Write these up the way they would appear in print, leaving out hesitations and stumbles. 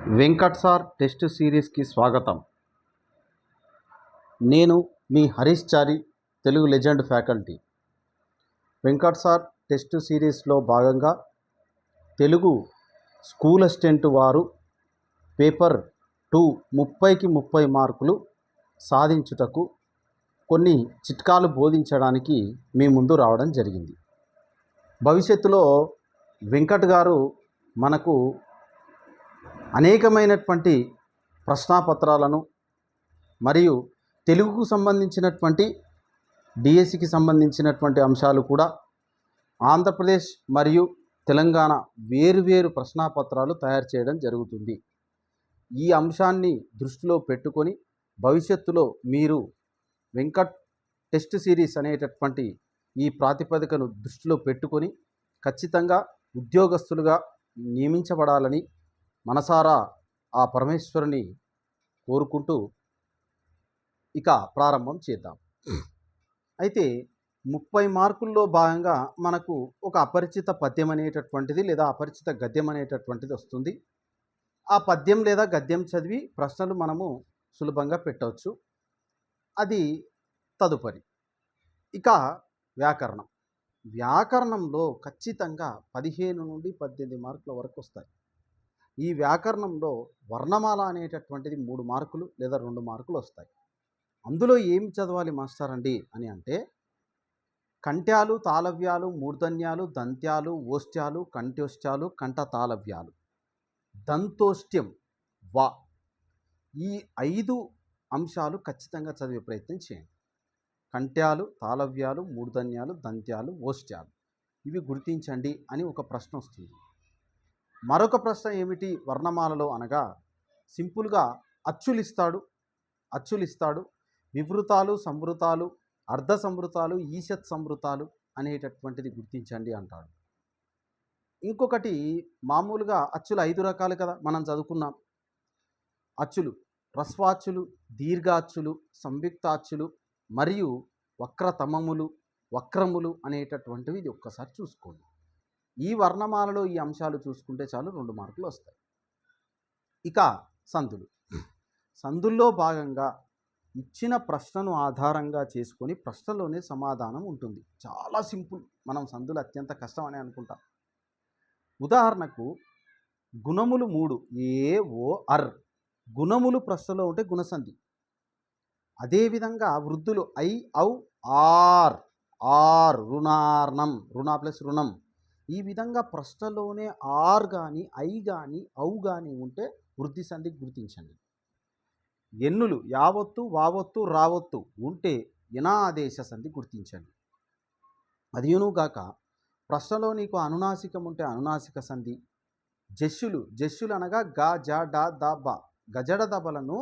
Venkat sir test సిరీస్కి స్వాగతం. నేను మీ Harish Chari, Telugu legend faculty. Venkat sir test సిరీస్లో భాగంగా తెలుగు స్కూల్ అసిస్టెంట్ వారు పేపర్ 2 30కి 30 మార్కులు సాధించుటకు కొన్ని చిట్కాలు బోధించడానికి మీ ముందు రావడం జరిగింది. భవిష్యత్తులో వెంకట్ గారు మనకు అనేకమైనటువంటి ప్రశ్నాపత్రాలను మరియు తెలుగుకు సంబంధించినటువంటి డిఎస్సికి సంబంధించినటువంటి అంశాలు కూడా ఆంధ్రప్రదేశ్ మరియు తెలంగాణ వేరువేరు ప్రశ్నాపత్రాలు తయారు చేయడం జరుగుతుంది. ఈ అంశాన్ని దృష్టిలో పెట్టుకొని భవిష్యత్తులో మీరు వెంకట్ టెస్ట్ సిరీస్ అనేటటువంటి ఈ ప్రాతిపదికను దృష్టిలో పెట్టుకొని ఖచ్చితంగా ఉద్యోగస్తులుగా నియమించబడాలని మనసారా ఆ పరమేశ్వరుని కోరుకుంటూ ఇక ప్రారంభం చేద్దాం. అయితే 30 మార్కుల్లో భాగంగా మనకు ఒక అపరిచిత పద్యం అనేటటువంటిది లేదా అపరిచిత గద్యం అనేటటువంటిది వస్తుంది. ఆ పద్యం లేదా గద్యం చదివి ప్రశ్నలు మనము సులభంగా పెట్టవచ్చు. అది తదుపరి. ఇక వ్యాకరణం. వ్యాకరణంలో ఖచ్చితంగా 15 నుండి 18 మార్కుల వరకు వస్తాయి. ఈ వ్యాకరణంలో వర్ణమాల అనేటటువంటిది 3 మార్కులు లేదా 2 మార్కులు వస్తాయి. అందులో ఏమి చదవాలి మాస్టర్ అండి అని అంటే కంఠ్యాలు, తాళవ్యాలు, మూర్ధన్యాలు, దంత్యాలు, ఓష్ట్యాలు, కంఠ్యోష్ట్యాలు, కంఠ తాళవ్యాలు, దంతోష్ట్యం వా, ఈ 5 అంశాలు ఖచ్చితంగా చదివే ప్రయత్నం చేయండి. కంఠ్యాలు, తాళవ్యాలు, మూర్ధన్యాలు, దంత్యాలు, ఓష్ట్యాలు ఇవి గుర్తించండి అని ఒక ప్రశ్న వస్తుంది. మరొక ప్రశ్న ఏమిటి వర్ణమాలలో అనగా సింపుల్గా అచ్చులిస్తాడు, వివృతాలు, సంవృతాలు, అర్ధ సంవృతాలు, ఈషత్ సంవృతాలు అనేటటువంటిది గుర్తించండి అంటాడు. ఇంకొకటి మామూలుగా అచ్చులు 5 రకాలు కదా, మనం చదువుకున్నాం. అచ్చులు హ్రస్వాచ్చులు, దీర్ఘాచ్చులు, సంయుక్తాచ్చులు మరియు వక్రతమములు, వక్రములు అనేటటువంటివి ఇది ఒక్కసారి చూసుకోండి. ఈ వర్ణమాలలో ఈ అంశాలు చూసుకుంటే చాలు 2 మార్కులు వస్తాయి. ఇక సందుల్లో భాగంగా ఇచ్చిన ప్రశ్నను ఆధారంగా చేసుకొని ప్రశ్నలోనే సమాధానం ఉంటుంది. చాలా సింపుల్. మనం సందులు అత్యంత కష్టం అని అనుకుంటాం. ఉదాహరణకు గుణములు 3 AOR గుణములు ప్రశ్నలో ఉంటే గుణసంధి. అదేవిధంగా వృద్ధులు I ఔ ఆర్ రుణార్ణం, రుణ ప్లస్ రుణం. ఈ విధంగా ప్రశ్నలోనే ఆర్ కానీ ఐ కానీ ఔ కానీ ఉంటే వృద్ధి సంధి గుర్తించండి. ఎన్నులు యావత్తు, వావత్తు, రావత్తు ఉంటే యనాదేశ సంధి గుర్తించండి. అదియునుగాక ప్రశ్నలో నీకు అనునాసికం ఉంటే అనునాసిక సంధి. జస్సులు అనగా గా, జ, డ, ద, బ, గజడ దబలను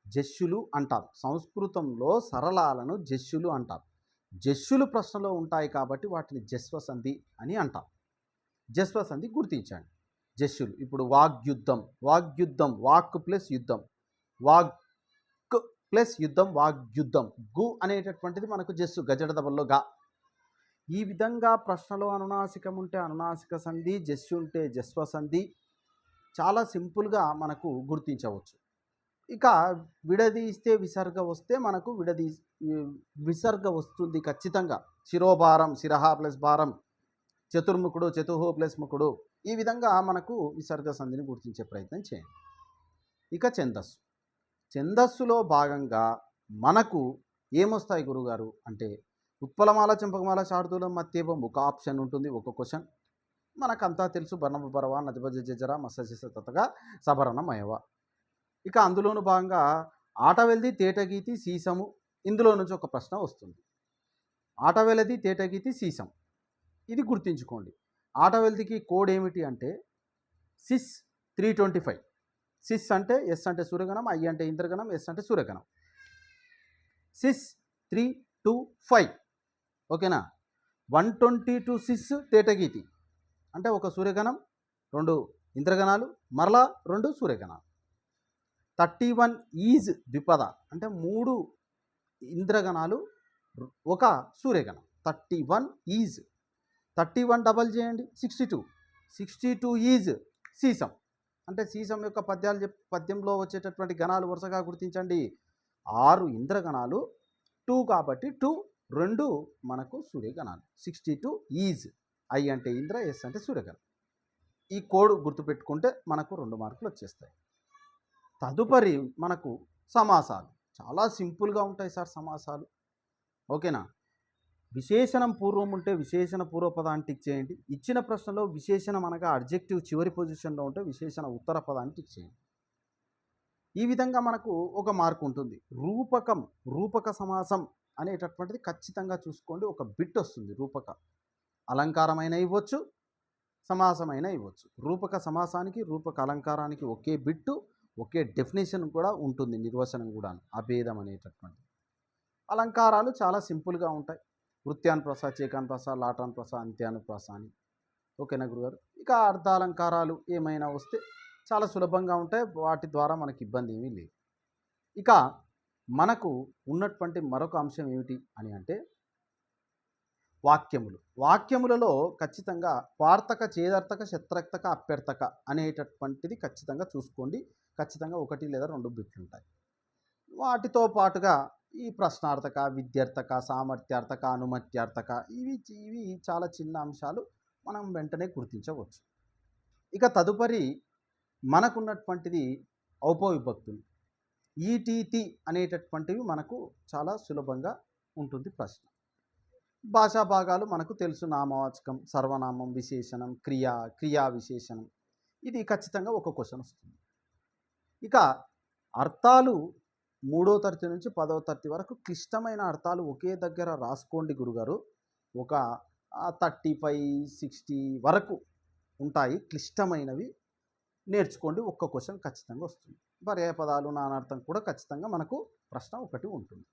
జస్సులు అంటారు. సంస్కృతంలో సరళాలను జస్సులు అంటారు. జస్సులు ప్రశ్నలో ఉంటాయి కాబట్టి వాటిని జస్వ సంధి అని అంటారు. జస్వ సంధి గుర్తించండి. జస్సులు ఇప్పుడు వాగ్యుద్ధం, వాక్ ప్లస్ యుద్ధం, వాక్ ప్లస్ యుద్ధం, వాగ్యుద్ధం. గు అనేటటువంటిది మనకు జస్సు, గజడ దబల్లో గా. ఈ విధంగా ప్రశ్నలో అనునాసికం ఉంటే అనునాసిక సంధి, జస్సు ఉంటే జస్వ సంధి చాలా సింపుల్గా మనకు గుర్తించవచ్చు. ఇక విడదీస్తే విసర్గ వస్తే మనకు విసర్గ వస్తుంది ఖచ్చితంగా. శిరోభారం, శిరహ ప్లస్ భారం, చతుర్ముఖుడు, చతుహు ప్లస్ ముఖుడు. ఈ విధంగా మనకు విసర్గ సంధిని గుర్తించే ప్రయత్నం చేయండి. ఇక ఛందస్సులో భాగంగా మనకు ఏమొస్తాయి గురుగారు అంటే ఉత్పలమాల, చెంపకమాల, శార్దూలం, మత్తేవం ఒక ఆప్షన్ ఉంటుంది, ఒక క్వశ్చన్. మనకంతా తెలుసు. బర్ణమ బరవ, నదిభజ జజర, మత్స్యశ తతగా సభరణమయవ. ఇక అందులోను భాగంగా ఆటవెల్ది, తేటగీతి, సీసము. ఇందులో నుంచి ఒక ప్రశ్న వస్తుంది. ఆటవెలది, తేటగీతి, సీసం. ఇది గుర్తుంచుకోండి. ఆటవెల్దికి కోడ్ ఏమిటి అంటే సిస్ 325. సిస్ అంటే ఎస్ అంటే సూర్యగణం, ఐ అంటే ఇంద్రగణం, ఎస్ అంటే సూర్యగణం. సిస్ 325 ఓకేనా. 122 సిస్ తేటగీతి అంటే ఒక సూర్యగణం, 2 ఇంద్రగణాలు, మరలా 2 సూర్యగణాలు. 31 ఈజ్ ద్విపద అంటే 3 ఇంద్రగణాలు, 1 సూర్యగణం. 31 ఈజ్. 31 డబల్ చేయండి 62. 62 ఈజ్ సీసం. అంటే సీసం యొక్క పద్యంలో వచ్చేటటువంటి గణాలు వరుసగా గుర్తించండి. 6 ఇంద్రగణాలు, 2 కాబట్టి 2 2 మనకు సూర్యగణాలు. 62 ఈజ్. ఐ అంటే ఇంద్ర, ఎస్ అంటే సూర్యగణం. ఈ కోడ్ గుర్తుపెట్టుకుంటే మనకు 2 మార్కులు వచ్చేస్తాయి. తదుపరి మనకు సమాసాలు. చాలా సింపుల్గా ఉంటాయి సార్ సమాసాలు. ఓకేనా? విశేషణం పూర్వం ఉంటే విశేషణ పూర్వపదాన్ని టిక్ చేయండి. ఇచ్చిన ప్రశ్నలో విశేషణం అనగా అడ్జెక్టివ్ చివరి పొజిషన్లో ఉంటే విశేషణ ఉత్తర పదాన్ని టిక్ చేయండి. ఈ విధంగా మనకు ఒక మార్కు ఉంటుంది. రూపక సమాసం అనేటటువంటిది ఖచ్చితంగా చూసుకోండి. ఒక బిట్ వస్తుంది. రూపక అలంకారమైన ఇవ్వచ్చు, సమాసమైన ఇవ్వచ్చు. రూపక సమాసానికి రూపక అలంకారానికి ఒకే బిట్టు, ఒకే డెఫినేషన్ కూడా ఉంటుంది. నిర్వచనం కూడా అభేదం అనేటటువంటి. అలంకారాలు చాలా సింపుల్గా ఉంటాయి. వృత్యానుప్రాస, చేకానుప్రాస, లాటానుప్రాస, అంత్యానుప్రాస అని. ఓకేనా గురుగారు? ఇక అర్థాలంకారాలు ఏమైనా వస్తే చాలా సులభంగా ఉంటాయి. వాటి ద్వారా మనకి ఇబ్బంది ఏమీ లేదు. ఇక మనకు ఉన్నటువంటి మరొక అంశం ఏమిటి అని అంటే వాక్యములు. వాక్యములలో ఖచ్చితంగా వార్తక, చేదర్థక, శత్రర్థక, అప్యర్థక అనేటటువంటిది ఖచ్చితంగా చూసుకోండి. ఖచ్చితంగా 1 లేదా 2 బిట్లు ఉంటాయి. వాటితో పాటుగా ఈ ప్రశ్నార్థక, విద్యార్థక, సామర్థ్యార్థక, అనుమత్యార్థక ఇవి చాలా చిన్న అంశాలు, మనం వెంటనే గుర్తించవచ్చు. ఇక తదుపరి మనకున్నటువంటిది ఔపవిభక్తులు. ఈటీతి అనేటటువంటివి మనకు చాలా సులభంగా ఉంటుంది ప్రశ్న. భాషా భాగాలు మనకు తెలుసు. నామవాచకం, సర్వనామం, విశేషణం, క్రియా విశేషణం. ఇది ఖచ్చితంగా ఒక క్వశ్చన్ వస్తుంది. ఇక అర్థాలు 3వ తరగతి నుంచి 10వ తరగతి వరకు క్లిష్టమైన అర్థాలు ఒకే దగ్గర రాసుకోండి గురుగారు. ఒక 35, 60 వరకు ఉంటాయి క్లిష్టమైనవి. నేర్చుకోండి. ఒక్క క్వశ్చన్ ఖచ్చితంగా వస్తుంది. పర్యాయపదాలు, నానార్థం కూడా ఖచ్చితంగా మనకు ప్రశ్న ఒకటి ఉంటుంది.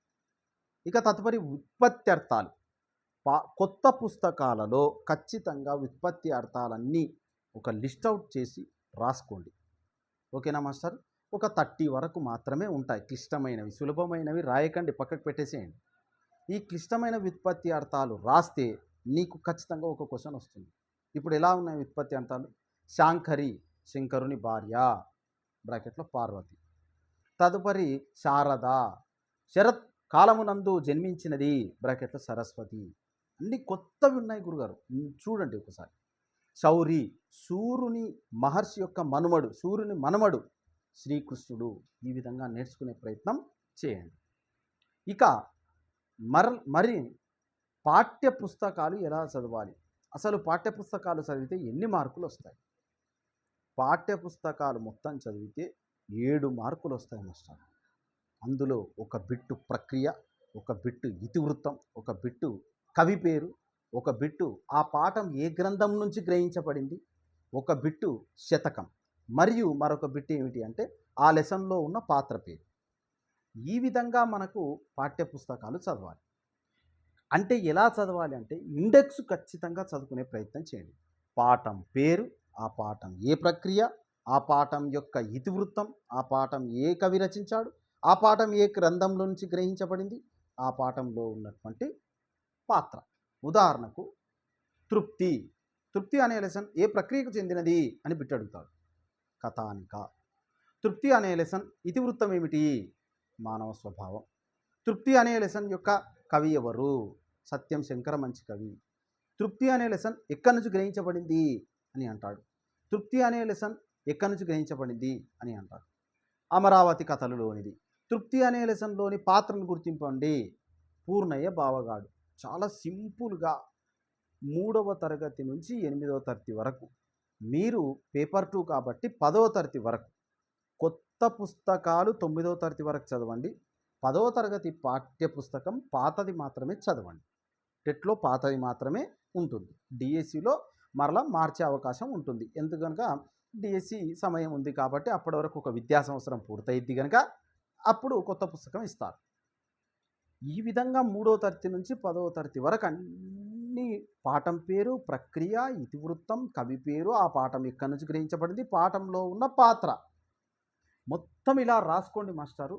ఇక తదుపరి వ్యుత్పత్తి అర్థాలు. కొత్త పుస్తకాలలో ఖచ్చితంగా వ్యుత్పత్తి అర్థాలన్నీ ఒక లిస్ట్ అవుట్ చేసి రాసుకోండి. ఓకేనా మాస్టర్? ఒక 30 వరకు మాత్రమే ఉంటాయి క్లిష్టమైనవి. సులభమైనవి రాయకండి, పక్కకు పెట్టేసేయండి. ఈ క్లిష్టమైన వ్యుత్పత్తి అర్థాలు రాస్తే నీకు ఖచ్చితంగా ఒక క్వశ్చన్ వస్తుంది. ఇప్పుడు ఎలా ఉన్నాయి వ్యుత్పత్తి అర్థాలు? శాంకరి, శంకరుని భార్య, బ్రాకెట్లో పార్వతి. తదుపరి శారద, శరత్ కాలమునందు జన్మించినది, బ్రాకెట్లో సరస్వతి. అన్ని కొత్తవి ఉన్నాయి గురుగారు, చూడండి ఒకసారి. శౌరి, సూర్యుని మహర్షి యొక్క మనుమడు, సూర్యుని మనమడు శ్రీకృష్ణుడు. ఈ విధంగా నేర్చుకునే ప్రయత్నం చేయండి. ఇక మరి పాఠ్య పుస్తకాలు ఎలా చదవాలి? అసలు పాఠ్య పుస్తకాలు చదివితే ఎన్ని మార్కులు వస్తాయి? పాఠ్య పుస్తకాలు మొత్తం చదివితే 7 మార్కులు వస్తాయి మాస్టర్. అందులో ఒక బిట్టు ప్రక్రియ, ఒక బిట్టు ఇతివృత్తం, ఒక బిట్టు కవి పేరు, ఒక బిట్టు ఆ పాఠం ఏ గ్రంథం నుంచి గ్రహించబడింది, ఒక బిట్టు శతకం, మరియు మరొక బిట్టు ఏమిటి అంటే ఆ లెసన్లో ఉన్న పాత్ర పేరు. ఈ విధంగా మనకు పాఠ్య పుస్తకాలు చదవాలి. అంటే ఎలా చదవాలి అంటే ఇండెక్స్ ఖచ్చితంగా చదువుకునే ప్రయత్నం చేయండి. పాఠం పేరు, ఆ పాఠం ఏ ప్రక్రియ, ఆ పాఠం యొక్క ఇతివృత్తం, ఆ పాఠం ఏ కవి రచించాడు, ఆ పాఠం ఏ గ్రంథంలో నుంచి గ్రహించబడింది, ఆ పాఠంలో ఉన్నటువంటి పాత్ర. ఉదాహరణకు తృప్తి అనే లెసన్ ఏ ప్రక్రియకు చెందినది అని బిట్ అడుగుతాడు. కథానిక. తృప్తి అనే లెసన్ ఇతివృత్తం ఏమిటి? మానవ స్వభావం. తృప్తి అనే లెసన్ యొక్క కవి ఎవరు? సత్యం శంకర మంచి కవి. తృప్తి అనే లెసన్ ఎక్కడి నుంచి గ్రహించబడింది అని అంటాడు. తృప్తి అనే లెసన్ ఎక్కడి నుంచి గ్రహించబడింది అని అంటాడు. అమరావతి కథలులోనిది. తృప్తి అనే లెసన్లోని పాత్రను గుర్తింపండి. పూర్ణయ్య బావగాడు. చాలా సింపుల్గా 3వ తరగతి నుంచి 8వ తరగతి వరకు, మీరు పేపర్ 2 కాబట్టి 10వ తరగతి వరకు, కొత్త పుస్తకాలు 9వ తరగతి వరకు చదవండి. 10వ తరగతి పాఠ్య పుస్తకం పాతది మాత్రమే చదవండి. టెట్లో పాతది మాత్రమే ఉంటుంది. డిఎస్సిలో మరలా మార్చే అవకాశం ఉంటుంది. ఎందుకనక డిఎస్సి సమయం ఉంది కాబట్టి అప్పటి వరకు ఒక విద్యా సంవత్సరం పూర్తయిద్ది కనుక అప్పుడు కొత్త పుస్తకం ఇస్తారు. ఈ విధంగా 3వ తరగతి నుంచి 10వ తరగతి వరకు అన్ని పాఠం పేరు, ప్రక్రియ, ఇతివృత్తం, కవి పేరు, ఆ పాఠం ఎక్కడి నుంచి గ్రహించబడింది, పాఠంలో ఉన్న పాత్ర మొత్తం ఇలా రాసుకోండి మాస్టారు.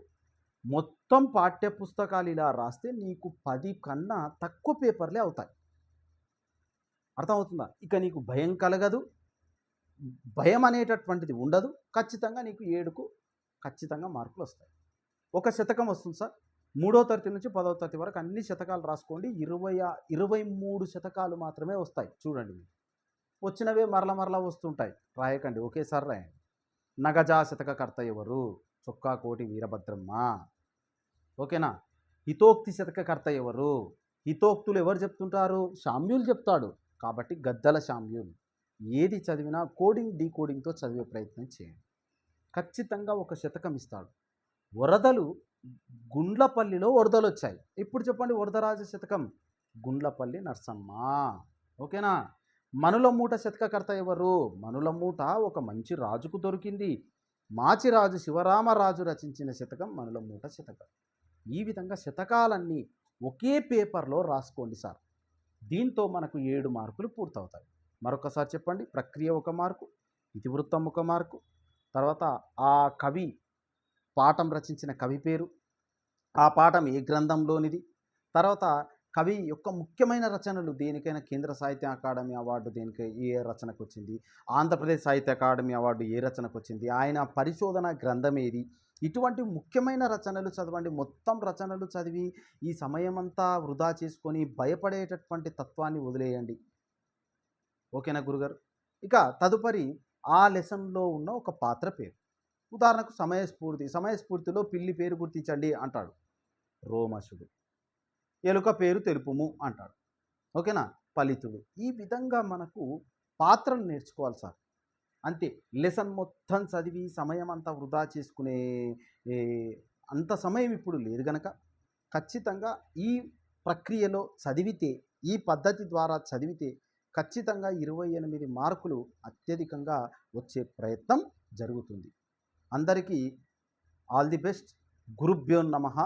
మొత్తం పాఠ్య పుస్తకాలు ఇలా రాస్తే నీకు 10 కన్నా తక్కువ పేపర్లే అవుతాయి. అర్థమవుతుందా? ఇక నీకు భయం కలగదు, భయం అనేటటువంటిది ఉండదు. ఖచ్చితంగా నీకు 7కు ఖచ్చితంగా మార్కులు వస్తాయి. ఒక శతకం వస్తుంది సార్. 3వ తరగతి నుంచి 10వ తరగతి వరకు అన్ని శతకాలు రాసుకోండి. 23 శతకాలు మాత్రమే వస్తాయి. చూడండి మీరు. వచ్చినవే మరల వస్తుంటాయి. రాయకండి, ఒకేసారి రాయండి. నగజా శతకకర్త ఎవరు? చొక్కా కోటి వీరభద్రమ్మ. ఓకేనా? హితోక్తి శతకకర్త ఎవరు? హితోక్తులు ఎవరు చెప్తుంటారు? శామ్యూల్ చెప్తాడు. కాబట్టి గద్దల శామ్యూల్. ఏది చదివినా కోడింగ్ డీకోడింగ్తో చదివే ప్రయత్నం చేయండి. ఖచ్చితంగా ఒక శతకం ఇస్తాడు. వరదలు గుండ్లపల్లిలో వరదలు వచ్చాయి. ఇప్పుడు చెప్పండి వరదరాజ శతకం. గుండ్లపల్లి నర్సమ్మ. ఓకేనా? మనుల మూట శతకకర్త ఎవరు? మనుల మూట ఒక మంచి రాజుకు దొరికింది. మాచిరాజు శివరామరాజు రచించిన శతకం మనుల మూట శతకం. ఈ విధంగా శతకాలన్నీ ఒకే పేపర్లో రాసుకోండి సార్. దీంతో మనకు 7 మార్కులు పూర్తవుతాయి. మరొకసారి చెప్పండి. ప్రక్రియ 1 మార్కు, ఇతివృత్తం 1 మార్కు, తర్వాత ఆ కవి పాఠం రచించిన కవి పేరు, ఆ పాఠం ఏ గ్రంథంలోనిది, తర్వాత కవి యొక్క ముఖ్యమైన రచనలు, దేనికైనా కేంద్ర సాహిత్య అకాడమీ అవార్డు దేనికి ఏ రచనకు వచ్చింది, ఆంధ్రప్రదేశ్ సాహిత్య అకాడమీ అవార్డు ఏ రచనకు వచ్చింది, ఆయన పరిశోధన గ్రంథం ఏది, ఇటువంటి ముఖ్యమైన రచనలు చదవండి. మొత్తం రచనలు చదివి ఈ సమయమంతా వృధా చేసుకొని భయపడేటటువంటి తత్వాన్ని వదిలేయండి. ఓకేనా గురుగారు? ఇక తదుపరి ఆ లెసన్లో ఉన్న ఒక పాత్ర పేరు. ఉదాహరణకు సమయస్ఫూర్తి. సమయస్ఫూర్తిలో పిల్లి పేరు గుర్తించండి అంటాడు. రోమశుడు. ఎలుక పేరు తెలుపుము అంటాడు. ఓకేనా? ఫలితుడు. ఈ విధంగా మనకు పాత్రలు నేర్చుకోవాలి సార్. అంతే. లెసన్ మొత్తం చదివి సమయం అంతా వృధా చేసుకునే అంత సమయం ఇప్పుడు లేదు గనక ఖచ్చితంగా ఈ ప్రక్రియలో చదివితే, ఈ పద్ధతి ద్వారా చదివితే ఖచ్చితంగా 28 మార్కులు అత్యధికంగా వచ్చే ప్రయత్నం జరుగుతుంది. అందరికీ ఆల్ ది బెస్ట్. గురుభ్యో నమః.